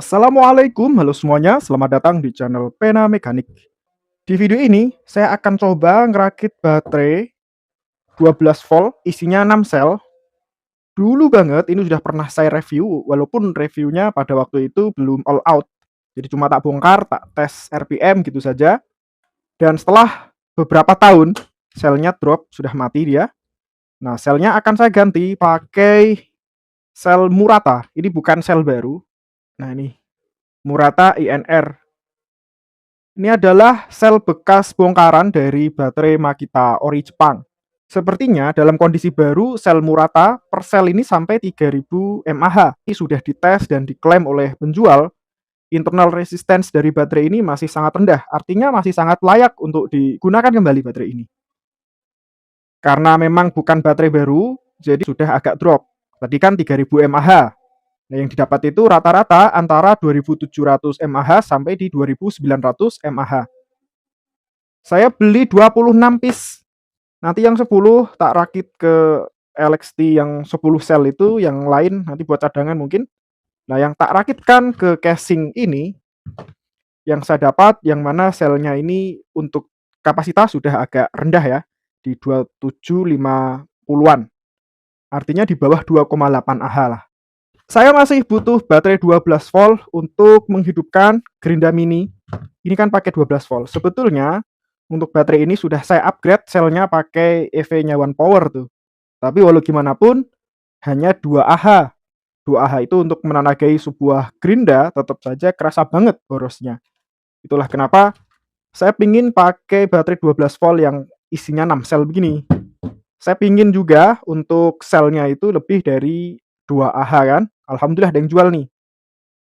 Assalamualaikum, halo semuanya, selamat datang di channel Pena Mekanik. Di video ini, saya akan coba ngerakit baterai 12 volt, isinya 6 sel. Dulu banget, ini sudah pernah saya review, walaupun reviewnya pada waktu itu belum all out. Jadi cuma tak bongkar, tak tes RPM gitu saja. Dan setelah beberapa tahun, selnya drop, sudah mati dia. Nah, selnya akan saya ganti pakai sel Murata. Ini bukan sel baru. Nah, ini Murata INR. Ini adalah sel bekas bongkaran dari baterai Makita Ori Jepang. Sepertinya dalam kondisi baru sel Murata per sel ini sampai 3000 mAh. Ini sudah dites dan diklaim oleh penjual. Internal resistance dari baterai ini masih sangat rendah, artinya masih sangat layak untuk digunakan kembali baterai ini. Karena memang bukan baterai baru, jadi sudah agak drop. Tadi kan 3000 mAh. Nah, yang didapat itu rata-rata antara 2700 mAh sampai di 2900 mAh. Saya beli 26 piece. Nanti yang 10 tak rakit ke LXT yang 10 sel itu, yang lain nanti buat cadangan mungkin. Nah, yang tak rakitkan ke casing ini, yang saya dapat, yang mana selnya ini untuk kapasitas sudah agak rendah ya, di 2750-an. Artinya di bawah 2,8 Ah lah. Saya masih butuh baterai 12 volt untuk menghidupkan Gerinda Mini. Ini kan pakai 12 volt. Sebetulnya untuk baterai ini sudah saya upgrade selnya pakai EV-nya One Power tuh. Tapi walau gimana pun hanya 2 Ah. 2 Ah itu untuk menanagai sebuah Gerinda tetap saja kerasa banget borosnya. Itulah kenapa saya pingin pakai baterai 12 volt yang isinya 6 sel begini. Saya pingin juga untuk selnya itu lebih dari 2 Ah kan. Alhamdulillah ada yang jual nih.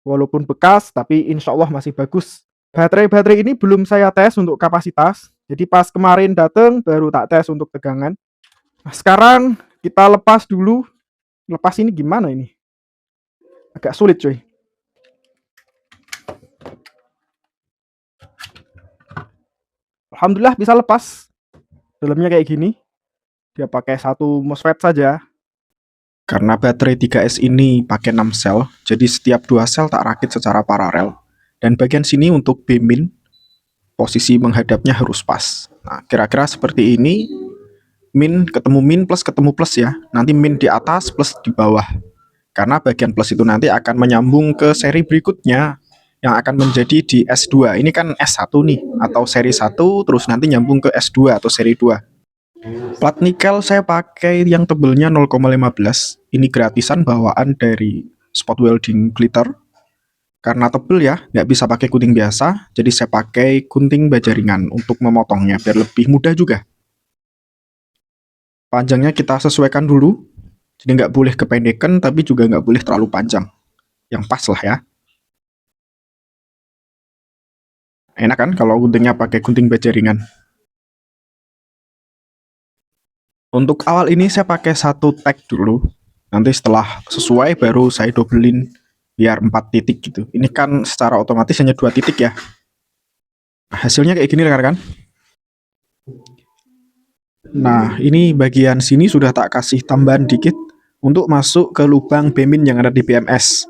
Walaupun bekas, tapi insya Allah masih bagus. Baterai-baterai ini belum saya tes untuk kapasitas. Jadi pas kemarin datang baru tak tes untuk tegangan. Nah, sekarang kita lepas dulu. Lepas ini gimana ini? Agak sulit cuy. Alhamdulillah bisa lepas. Dalamnya kayak gini. Dia pakai satu MOSFET saja. Karena baterai 3S ini pakai 6 sel, jadi setiap 2 sel tak rakit secara paralel. Dan bagian sini untuk B-min, posisi menghadapnya harus pas. Nah, kira-kira seperti ini, min ketemu plus ya. Nanti min di atas plus di bawah. Karena bagian plus itu nanti akan menyambung ke seri berikutnya yang akan menjadi di S2. Ini kan S1 nih, atau seri 1 terus nanti nyambung ke S2 atau seri 2. Plat nikel saya pakai yang tebelnya 0,15. Ini gratisan bawaan dari Spot Welding Glitter. Karena tebel ya, nggak bisa pakai gunting biasa, jadi saya pakai gunting baja ringan untuk memotongnya biar lebih mudah juga. Panjangnya kita sesuaikan dulu, jadi nggak boleh kependekan, tapi juga nggak boleh terlalu panjang. Yang pas lah ya. Enak kan kalau guntingnya pakai gunting baja ringan. Untuk awal ini saya pakai satu tag dulu. Nanti setelah sesuai baru saya dobelin biar 4 titik gitu. Ini kan secara otomatis hanya 2 titik ya. Hasilnya kayak gini rekan-rekan. Nah, ini bagian sini sudah tak kasih tambahan dikit untuk masuk ke lubang B-min yang ada di BMS.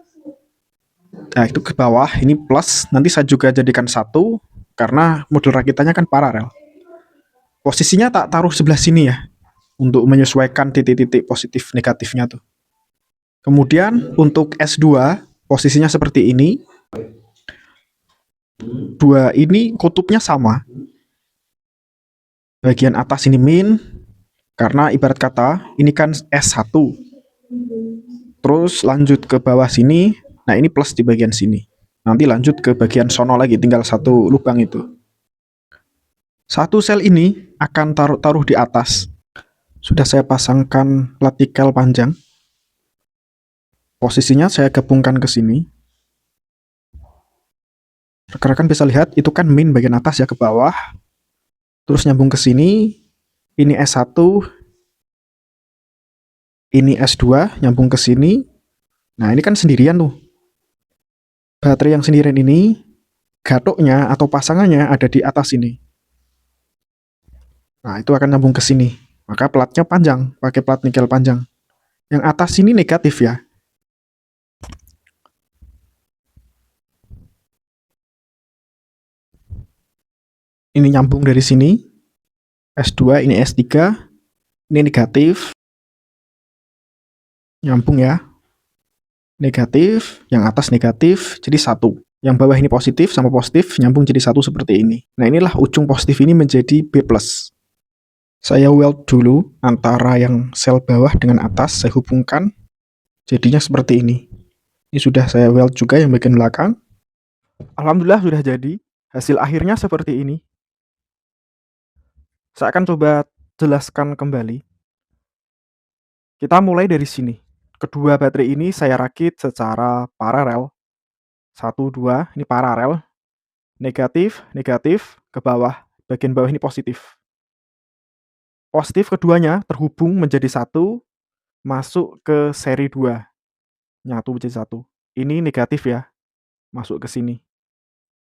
Nah, itu ke bawah, ini plus. Nanti saya juga jadikan satu, karena modul rakitannya kan paralel. Posisinya tak taruh sebelah sini ya, untuk menyesuaikan titik-titik positif negatifnya tuh. Kemudian untuk S2, posisinya seperti ini. Dua ini kutubnya sama. Bagian atas ini min, karena ibarat kata ini kan S1. Terus lanjut ke bawah sini, nah ini plus di bagian sini. Nanti lanjut ke bagian sono lagi, tinggal satu lubang itu. Satu sel ini akan taruh di atas. Sudah saya pasangkan plat nikel panjang. Posisinya saya gabungkan ke sini. Rekan-rekan bisa lihat, itu kan min bagian atas ya ke bawah. Terus nyambung ke sini. Ini S1. Ini S2, nyambung ke sini. Nah, ini kan sendirian tuh. Baterai yang sendirian ini, gatoknya atau pasangannya ada di atas ini. Nah, itu akan nyambung ke sini. Maka platnya panjang, pakai plat nikel panjang. Yang atas ini negatif ya. Ini nyambung dari sini, S2, ini S3, ini negatif, nyambung ya, negatif, yang atas negatif, jadi 1. Yang bawah ini positif sama positif, nyambung jadi 1 seperti ini. Nah, inilah ujung positif ini menjadi B+. Saya weld dulu antara yang sel bawah dengan atas, saya hubungkan, jadinya seperti ini. Ini sudah saya weld juga yang bagian belakang. Alhamdulillah sudah jadi. Hasil akhirnya seperti ini. Saya akan coba jelaskan kembali. Kita mulai dari sini. Kedua baterai ini saya rakit secara paralel. 1, 2, ini paralel. Negatif, negatif, ke bawah. Bagian bawah ini positif. Positif keduanya terhubung menjadi 1, masuk ke seri 2. Nyatu menjadi 1. Ini negatif ya. Masuk ke sini.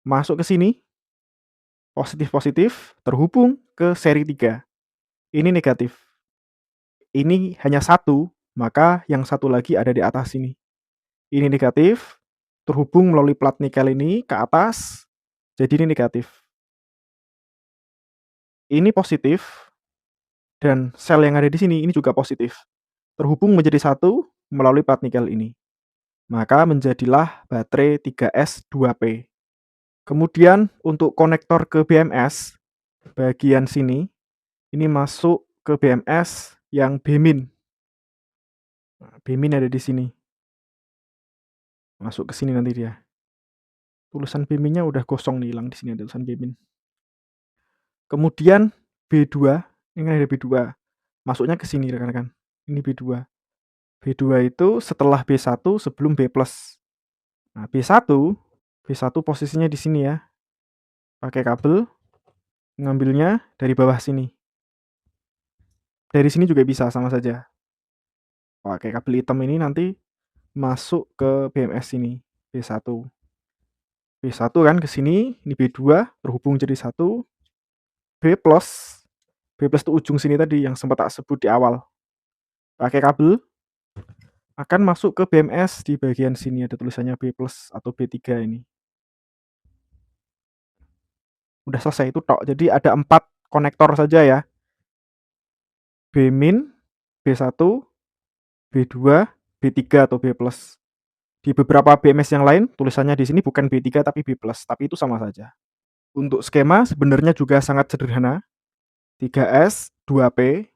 Masuk ke sini. Positif-positif terhubung ke seri 3. Ini negatif. Ini hanya 1, maka yang satu lagi ada di atas sini. Ini negatif, terhubung melalui plat nikel ini ke atas, jadi ini negatif. Ini positif, dan sel yang ada di sini ini juga positif. Terhubung menjadi 1 melalui plat nikel ini. Maka menjadilah baterai 3S2P. Kemudian untuk konektor ke BMS, bagian sini, ini masuk ke BMS yang B-min. B-min ada di sini. Masuk ke sini nanti dia. Tulisan B-min-nya udah gosong nih, hilang di sini ada tulisan B-min. Kemudian B2, ini kan ada B2. Masuknya ke sini rekan-rekan. Ini B2. B2 itu setelah B1 sebelum B+. Nah, B1 posisinya di sini ya. Pakai kabel, ngambilnya dari bawah sini. Dari sini juga bisa sama saja. Pakai kabel hitam ini nanti masuk ke BMS ini, B1. B1 kan ke sini, ini B2 terhubung jadi 1. B+, B+ itu ujung sini tadi yang sempat tak sebut di awal. Pakai kabel akan masuk ke BMS di bagian sini, ada tulisannya B+ atau B3 ini. Udah selesai itu tok. Jadi ada 4 konektor saja ya. B-min, B1, B2, B3 atau B+. Di beberapa BMS yang lain tulisannya di sini bukan B3 tapi B+, tapi itu sama saja. Untuk skema sebenarnya juga sangat sederhana. 3S, 2P,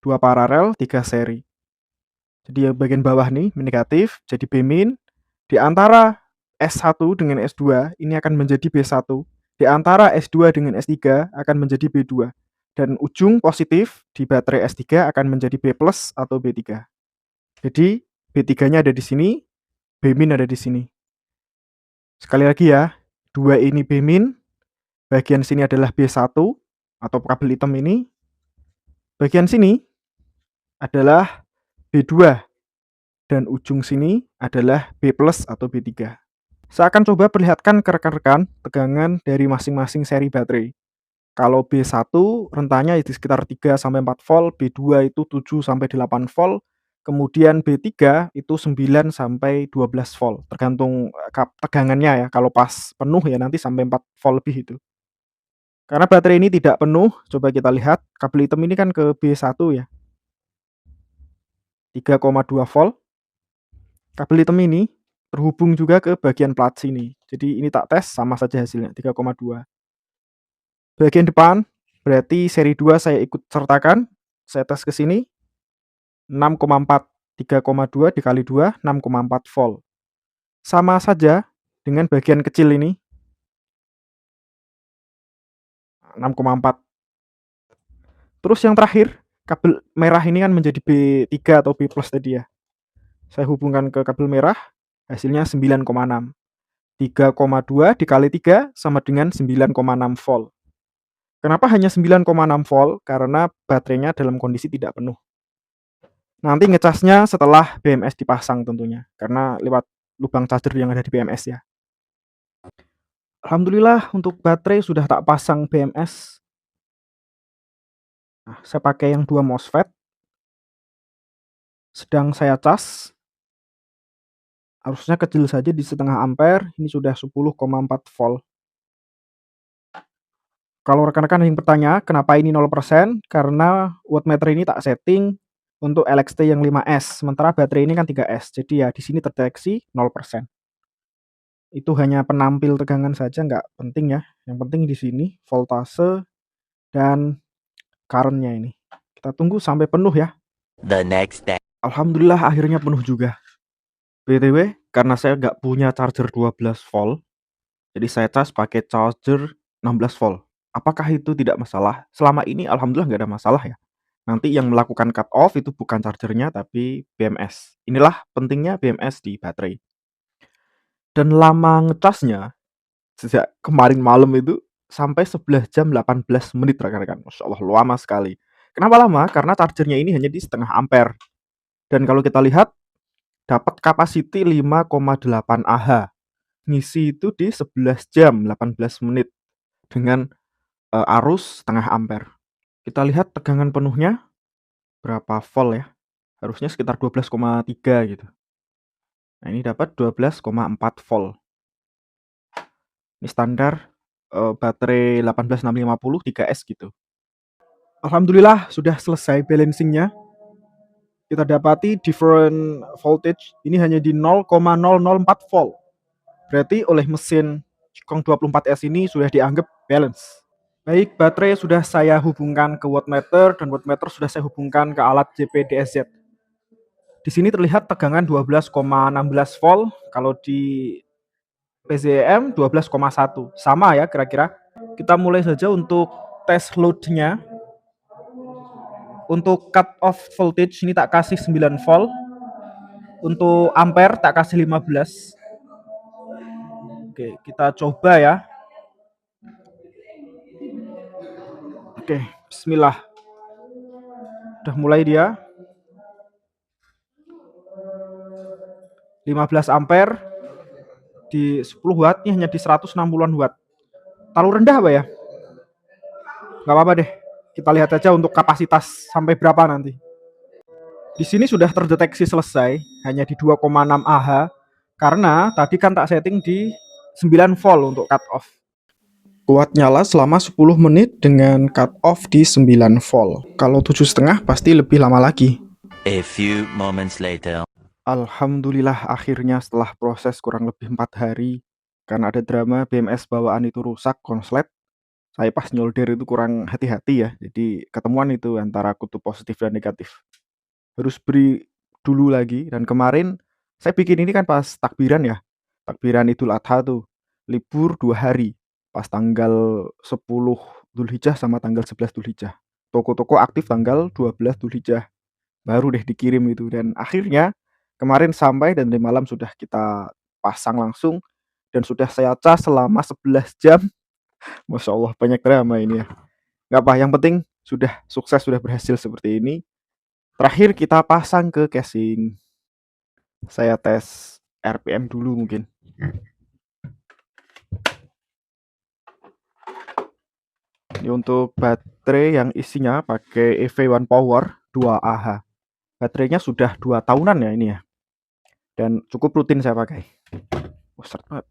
2 paralel, 3 seri. Jadi yang bagian bawah nih negatif, jadi B-min. Di antara S1 dengan S2 ini akan menjadi B1. Di antara S2 dengan S3 akan menjadi B2. Dan ujung positif di baterai S3 akan menjadi B+ atau B3. Jadi B3-nya ada di sini, B-min ada di sini. Sekali lagi ya, 2 ini B-min, bagian sini adalah B1 atau kabel hitam ini. Bagian sini adalah B2 dan ujung sini adalah B+ atau B3. Saya akan coba perlihatkan ke rekan-rekan tegangan dari masing-masing seri baterai. Kalau B1 rentannya di sekitar 3 sampai 4 volt, B2 itu 7 sampai 8 volt, kemudian B3 itu 9 sampai 12 volt, tergantung tegangannya ya. Kalau pas penuh ya nanti sampai 4 volt lebih itu. Karena baterai ini tidak penuh, coba kita lihat kabel hitam ini kan ke B1 ya. 3,2 volt. Kabel hitam ini terhubung juga ke bagian plat sini. Jadi ini tak tes sama saja hasilnya 3,2. Bagian depan berarti seri 2 saya ikut sertakan. Saya tes ke sini 6,4. 3,2 dikali 2 6,4 volt. Sama saja dengan bagian kecil ini 6,4. Terus yang terakhir kabel merah ini kan menjadi B3 atau B+ tadi ya. Saya hubungkan ke kabel merah, hasilnya 9,6. 3,2 dikali 3 sama dengan 9,6 volt. Kenapa hanya 9,6 volt? Karena baterainya dalam kondisi tidak penuh. Nanti ngecasnya setelah BMS dipasang tentunya, karena lewat lubang charger yang ada di BMS ya. Alhamdulillah untuk baterai sudah tak pasang BMS. Nah, saya pakai yang 2 MOSFET. Sedang saya cas. Harusnya kecil saja di 0,5 ampere, ini sudah 10,4 volt. Kalau rekan-rekan yang bertanya, kenapa ini 0%? Karena wattmeter ini tak setting untuk LXT yang 5S, sementara baterai ini kan 3S. Jadi ya di sini terdeteksi 0%. Itu hanya penampil tegangan saja, nggak penting ya. Yang penting di sini voltase dan current-nya ini. Kita tunggu sampai penuh ya. The next day. Alhamdulillah akhirnya penuh juga. BTW, karena saya nggak punya charger 12 volt, jadi saya cas pakai charger 16 volt. Apakah itu tidak masalah? Selama ini alhamdulillah nggak ada masalah ya. Nanti yang melakukan cut off itu bukan chargernya tapi BMS. Inilah pentingnya BMS di baterai. Dan lama ngecasnya sejak kemarin malam itu sampai 11 jam 18 menit rekan-rekan. Masya Allah lama sekali. Kenapa lama? Karena chargernya ini hanya di setengah ampere. Dan kalau kita lihat dapat capacity 5,8 Ah. Ngisi itu di 11 jam 18 menit dengan arus setengah ampere. Kita lihat tegangan penuhnya berapa volt ya. Harusnya sekitar 12,3 gitu. Nah, ini dapat 12,4 volt. Ini standar baterai 18650 3S gitu. Alhamdulillah sudah selesai balancingnya. Kita dapati different voltage ini hanya di 0,004 volt. Berarti oleh mesin Qikong 24S ini sudah dianggap balance. Baik, baterai sudah saya hubungkan ke wattmeter dan wattmeter sudah saya hubungkan ke alat JPDSZ. Di sini terlihat tegangan 12,16 volt, kalau di PZM 12,1. Sama ya kira-kira. Kita mulai saja untuk tes load-nya. Untuk cut off voltage ini tak kasih 9 volt. Untuk ampere tak kasih 15. Oke, kita coba ya. Oke, bismillah. Udah mulai dia. 15 ampere di 10 watt, ini hanya di 160-an watt. Terlalu rendah apa ya? Nggak apa-apa deh. Kita lihat aja untuk kapasitas sampai berapa nanti. Di sini sudah terdeteksi selesai, hanya di 2,6 Ah, karena tadi kan tak setting di 9 volt untuk cut off. Kuat nyala selama 10 menit dengan cut off di 9 volt. Kalau 7,5 pasti lebih lama lagi. A few moments later. Alhamdulillah akhirnya setelah proses kurang lebih 4 hari, karena ada drama BMS bawaan itu rusak konslet, saya pas nyolder itu kurang hati-hati ya, jadi ketemuan itu antara kutub positif dan negatif. Harus beri dulu lagi, dan kemarin saya bikin ini kan pas takbiran ya, takbiran Idul Adha tuh, libur 2 hari, pas tanggal 10 Dzulhijjah sama tanggal 11 Dzulhijjah. Toko-toko aktif tanggal 12 Dzulhijjah, baru deh dikirim itu, dan akhirnya kemarin sampai dan dari malam sudah kita pasang langsung, dan sudah saya cas selama 11 jam. Masya Allah banyak drama ini ya. Gak apa, yang penting sudah sukses, sudah berhasil seperti ini. Terakhir kita pasang ke casing. Saya tes RPM dulu mungkin. Ini untuk baterai yang isinya pakai EV1 Power 2 Ah. Baterainya sudah 2 tahunan ya ini ya. Dan cukup rutin saya pakai. Seret banget.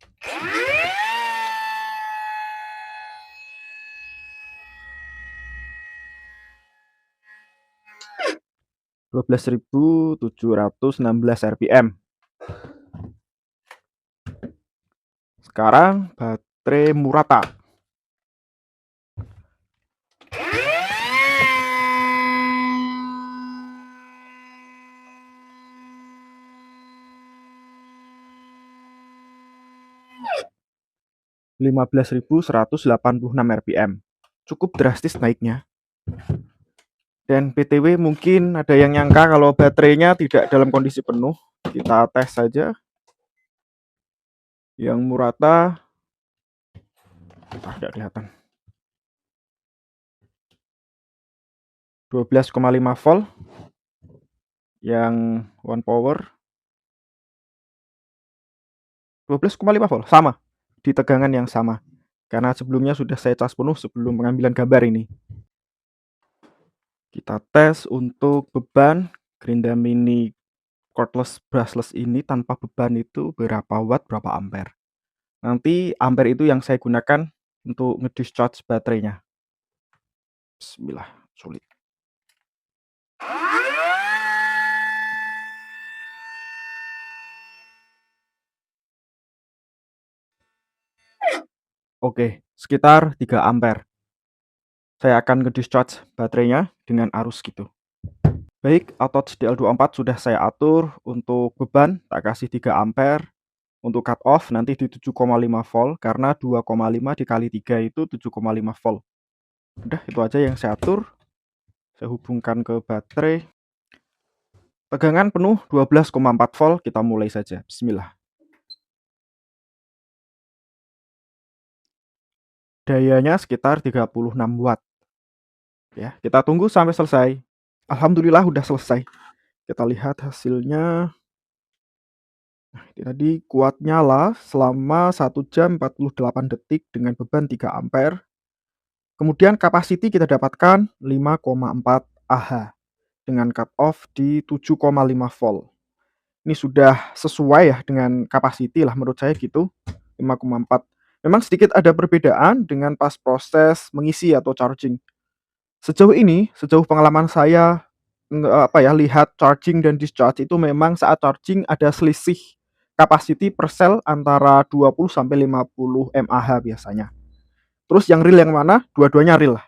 12.716 RPM. Sekarang baterai Murata. (15.186 RPM). Cukup drastis naiknya. Dan BTW mungkin ada yang nyangka kalau baterainya tidak dalam kondisi penuh. Kita tes saja. Yang Murata tidak kelihatan. 12,5 volt. Yang One Power 12,5 volt, sama. Di tegangan yang sama. Karena sebelumnya sudah saya cas penuh sebelum pengambilan gambar ini. Kita tes untuk beban Gerinda Mini cordless brushless ini tanpa beban itu berapa watt, berapa ampere. Nanti ampere itu yang saya gunakan untuk nge-discharge baterainya. Bismillah, sulit. Oke, sekitar 3 ampere. Saya akan nge-discharge baterainya dengan arus gitu. Baik, outage DL24 sudah saya atur. Untuk beban tak kasih 3 ampere. Untuk cut off nanti di 7,5 volt karena 2,5 dikali 3 itu 7,5 volt. Udah, itu aja yang saya atur. Saya hubungkan ke baterai. Tegangan penuh 12,4 volt, kita mulai saja. Bismillah. Dayanya sekitar 36 watt. Ya, kita tunggu sampai selesai. Alhamdulillah udah selesai. Kita lihat hasilnya. Nah, ini tadi kuat nyala selama 1 jam 48 detik dengan beban 3 ampere. Kemudian capacity kita dapatkan 5,4 Ah dengan cut off di 7,5 volt. Ini sudah sesuai ya dengan capacity lah menurut saya gitu, 5,4. Memang sedikit ada perbedaan dengan pas proses mengisi atau charging. Sejauh ini, sejauh pengalaman saya lihat charging dan discharge itu memang saat charging ada selisih capacity per sel antara 20 sampai 50 mAh biasanya. Terus yang real yang mana? Dua-duanya real lah.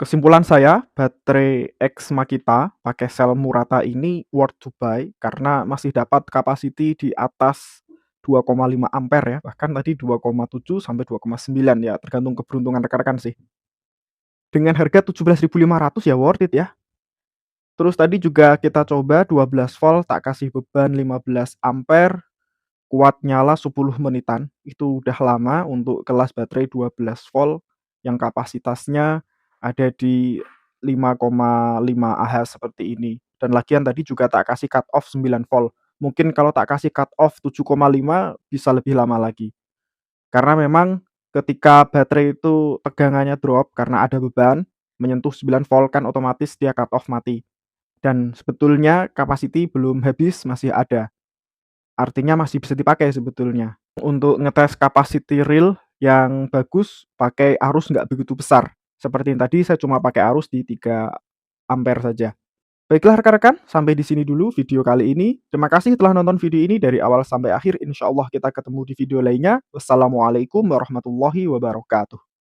Kesimpulan saya, baterai X Makita pakai sel Murata ini worth to buy karena masih dapat capacity di atas 2,5 ampere ya, bahkan tadi 2,7 sampai 2,9 ya, tergantung keberuntungan rekan-rekan sih. Dengan harga 17.500 ya worth it ya. Terus tadi juga kita coba 12 volt tak kasih beban 15 ampere, kuat nyala 10 menitan. Itu udah lama untuk kelas baterai 12 volt yang kapasitasnya ada di 5,5 Ah seperti ini. Dan lagian tadi juga tak kasih cut off 9 volt. Mungkin kalau tak kasih cut off 7,5 bisa lebih lama lagi. Karena memang ketika baterai itu tegangannya drop karena ada beban, menyentuh 9 volt kan otomatis dia cut off mati. Dan sebetulnya capacity belum habis, masih ada. Artinya masih bisa dipakai sebetulnya. Untuk ngetes capacity real yang bagus, pakai arus nggak begitu besar. Seperti yang tadi saya cuma pakai arus di 3 ampere saja. Baiklah rekan-rekan, sampai di sini dulu video kali ini. Terima kasih telah nonton video ini dari awal sampai akhir. Insya Allah kita ketemu di video lainnya. Wassalamualaikum warahmatullahi wabarakatuh.